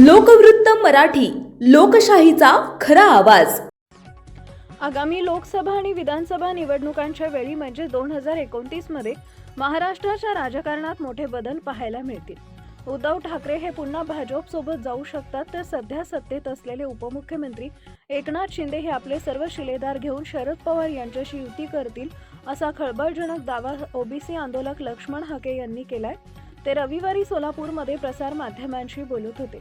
लोकवृत्त मराठी, लोकशाहीचा खरा आवाज। आगामी लोकसभा आणि विधानसभा निवडणुकांच्या वेळी म्हणजे 2029 मध्ये महाराष्ट्राच्या राजकारणात मोठे बदल पाहायला मिळतील। उद्धव ठाकरे हे पुन्हा भाजप सोबत जाऊ शकतात, तर सध्या सत्तेत असलेले उपमुख्यमंत्री एकनाथ शिंदे हे आपले सर्व शिलेदार घेऊन शरद पवार यांच्याशी युती करतील, असा खळबळजनक दावा ओबीसी आंदोलक लक्ष्मण हाके यांनी केलाय। ते रविवारी सोलापूरमध्ये प्रसार माध्यमांशी बोलत होते।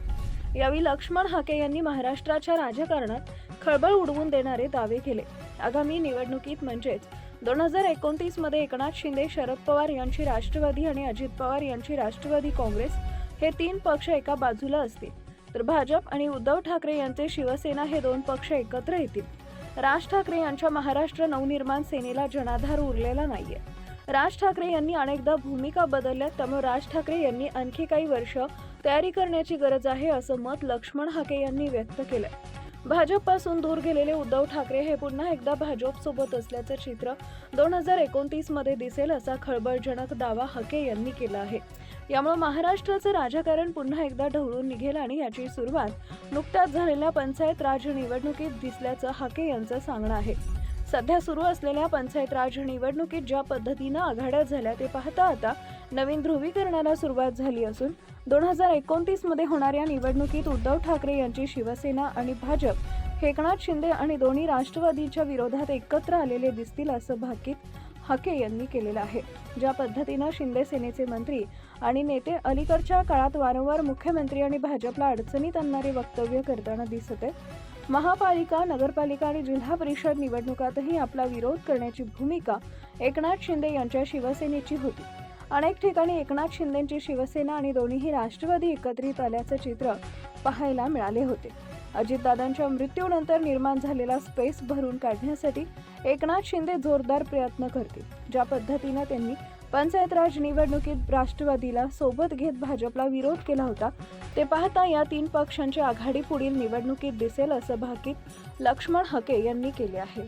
यावेळी लक्ष्मण हाके यांनी महाराष्ट्राच्या राजकारणात खळबळ उडवून देणारे दावे केले। आगामी निवडणुकीत म्हणजेच 2029 मध्ये एकनाथ शिंदे, शरद पवार यांची राष्ट्रवादी आणि अजित पवार यांची राष्ट्रवादी काँग्रेस हे तीन पक्ष एका बाजूला असतील, तर भाजप आणि उद्धव ठाकरे यांचे शिवसेना हे दोन पक्ष एकत्र येतील। राज ठाकरे यांच्या महाराष्ट्र नवनिर्माण सेनेला जनाधार उरलेला नाहीये। राज ठाकरे यांनी अनेकदा भूमिका बदलल्या, त्यामुळे राज ठाकरे यांनी आणखी काही वर्ष तयारी करण्याची गरज आहे, असं मत लक्ष्मण हाके यांनी व्यक्त केलंय। भाजपपासून दूर गेलेले उद्धव ठाकरे हे पुन्हा एकदा भाजप सोबत असल्याचं चित्र 2029 मध्ये दिसेल, असा खळबळजनक दावा हाके यांनी केला आहे। यामुळे महाराष्ट्राचं राजकारण पुन्हा एकदा ढवळून निघेल आणि याची सुरुवात नुकत्याच झालेल्या पंचायत राज निवडणुकीत दिसल्याचं हाके यांचं सांगणं आहे। सध्या सुरू असलेल्या पंचायत राज निवडणुकीत ज्या पद्धतीनं आघाड्या झाल्या ते पाहता आता नवीन ध्रुवीकरणाला सुरुवात झाली असून 2029 मध्ये होणाऱ्या निवडणुकीत उद्धव ठाकरे यांची शिवसेना आणि भाजप हे एकनाथ शिंदे आणि दोन्ही राष्ट्रवादीच्या विरोधात एकत्र आलेले दिसतील, असं भाकीत हाके यांनी केलेलं आहे। ज्या पद्धतीनं शिंदे सेनेचे मंत्री आणि नेते अलीकडच्या काळात वारंवार मुख्यमंत्री आणि भाजपला अडचणीत आणणारे वक्तव्य करताना दिसत आहेत। महापालिका, नगरपालिका आणि जिल्हा परिषद निवडणुकातही आपला विरोध करण्याची भूमिका एकनाथ शिंदे यांच्या शिवसेनेची होती। अनेक ठिकाणी एकनाथ शिंदेंची शिवसेना आणि दोन्हीही राष्ट्रवादी एकत्रित आल्याचं चित्र पाहायला मिळाले होते। अजितदादांच्या मृत्यूनंतर निर्माण झालेला स्पेस भरून काढण्यासाठी एकनाथ शिंदे जोरदार प्रयत्न करतील। ज्या पद्धतीनं त्यांनी पंचायत राज निवडणुकीत राष्ट्रवादीला सोबत घेत भाजपला विरोध केला होता, ते पाहता या तीन पक्षांची आघाडी पुढील निवडणुकीत दिसेल, असं भाकीत लक्ष्मण हाके यांनी केले आहे।